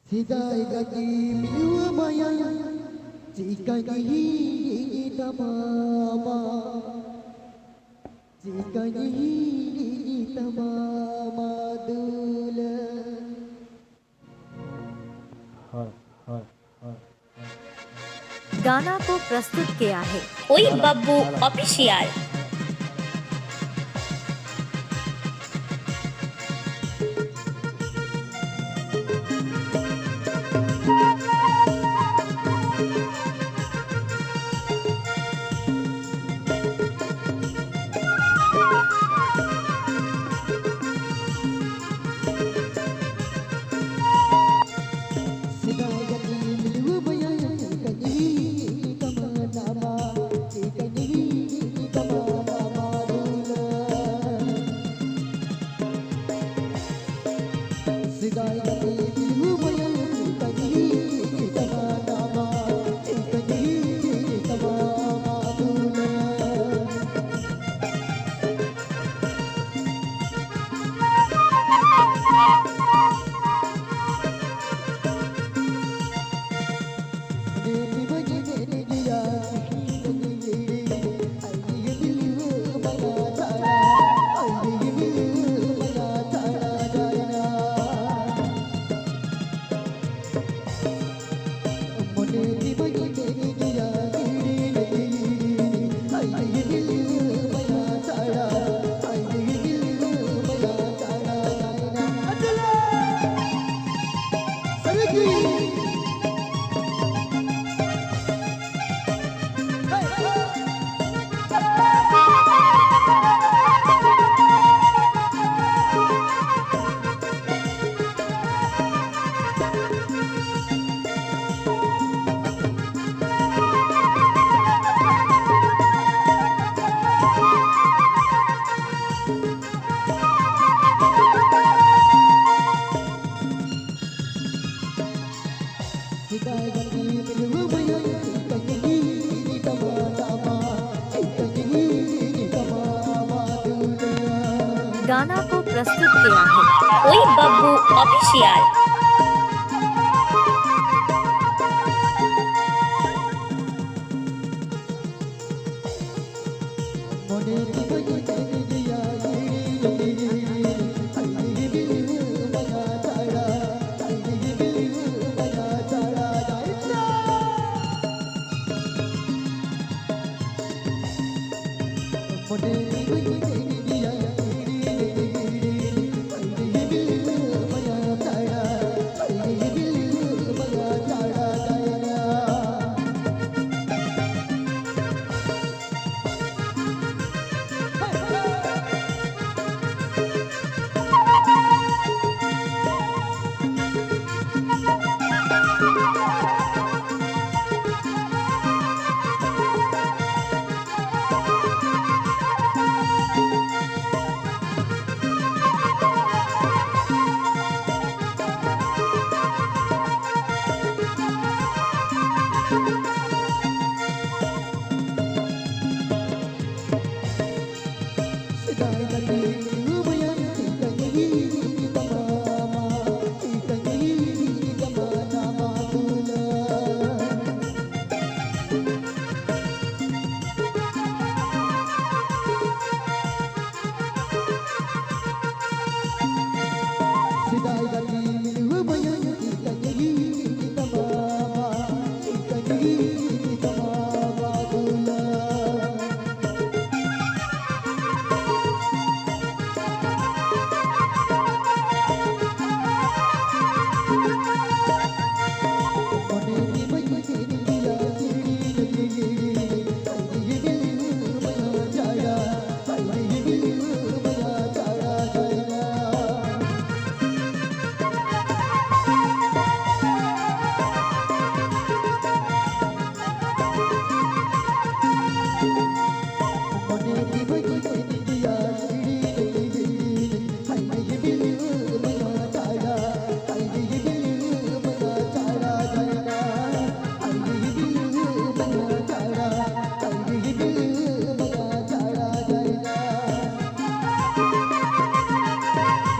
Sidai gaki miwa maya jika kita mama jika kita mama dula गाना को प्रस्तुत किया है ओई Babbu official. Sidai gaki miwa maya jika kita mama jika kita mama dula Sidai gaki miwa maya jika kita mama jika kita mama dula गाना को प्रस्तुत किया है ओई बब्बू ऑफिशियल।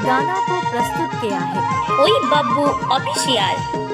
गाना को प्रस्तुत केले आहे. ओई बब्बू ऑफिशियल.